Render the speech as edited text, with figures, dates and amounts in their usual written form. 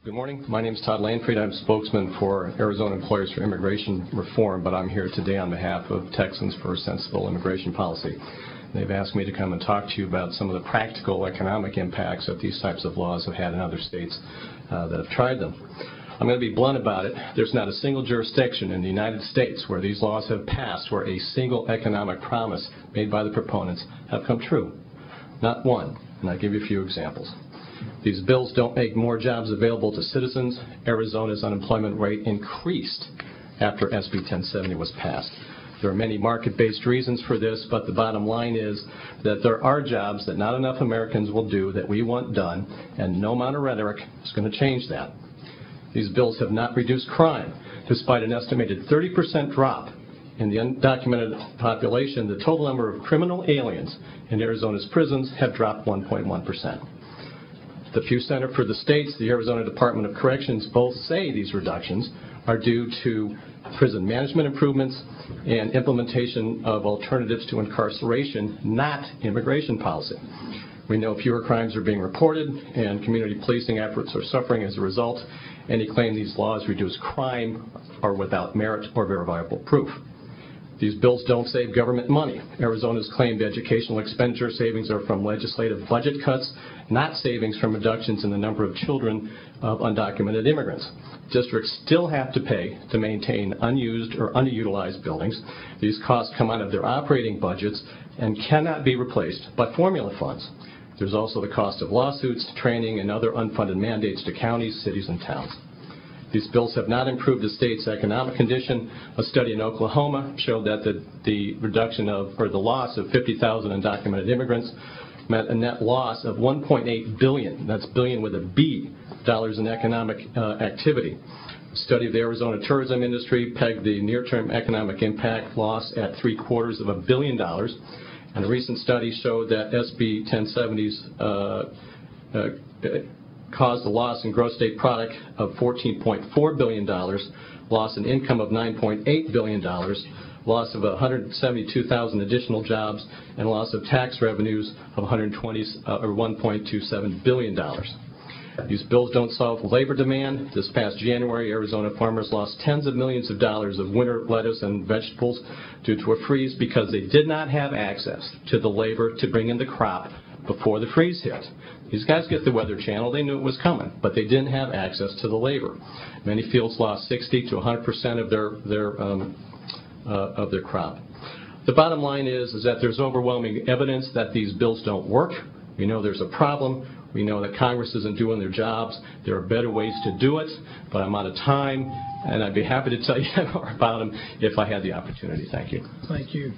Good morning. My name is Todd Landfried. I'm spokesman for Arizona Employers for Immigration Reform, but I'm here today on behalf of Texans for a Sensible Immigration Policy. They've asked me to come and talk to you about some of the practical economic impacts that these types of laws have had in other states that have tried them. I'm going to be blunt about it. There's not a single jurisdiction in the United States where these laws have passed where a single economic promise made by the proponents have come true. Not one, and I'll give you a few examples. These bills don't make more jobs available to citizens. Arizona's unemployment rate increased after SB 1070 was passed. There are many market-based reasons for this, but the bottom line is that there are jobs that not enough Americans will do that we want done, and no amount of rhetoric is going to change that. These bills have not reduced crime. Despite an estimated 30% drop in the undocumented population, the total number of criminal aliens in Arizona's prisons have dropped 1.1%. The Pew Center for the States, the Arizona Department of Corrections both say these reductions are due to prison management improvements and implementation of alternatives to incarceration, not immigration policy. We know fewer crimes are being reported and community policing efforts are suffering as a result. Any claim these laws reduce crime are without merit or verifiable proof. These bills don't save government money. Arizona's claimed educational expenditure savings are from legislative budget cuts, not savings from reductions in the number of children of undocumented immigrants. Districts still have to pay to maintain unused or underutilized buildings. These costs come out of their operating budgets and cannot be replaced by formula funds. There's also the cost of lawsuits, training, and other unfunded mandates to counties, cities, and towns. These bills have not improved the state's economic condition. A study in Oklahoma showed that the reduction of, or the loss of 50,000 undocumented immigrants meant a net loss of $1.8 billion, that's billion with a B, dollars in economic activity. A study of the Arizona tourism industry pegged the near-term economic impact loss at $750 million. And a recent study showed that SB 1070's caused a loss in gross state product of $14.4 billion, loss in income of $9.8 billion, loss of 172,000 additional jobs, and loss of tax revenues of $1.27 billion. These bills don't solve labor demand. This past January, Arizona farmers lost tens of millions of dollars of winter lettuce and vegetables due to a freeze because they did not have access to the labor to bring in the crop before the freeze hit. These guys get the Weather Channel. They knew it was coming, but they didn't have access to the labor. Many fields lost 60 to 100% of their crop. The bottom line is that there's overwhelming evidence that these bills don't work. We know there's a problem. We know that Congress isn't doing their jobs. There are better ways to do it, but I'm out of time, and I'd be happy to tell you more about them if I had the opportunity. Thank you. Thank you.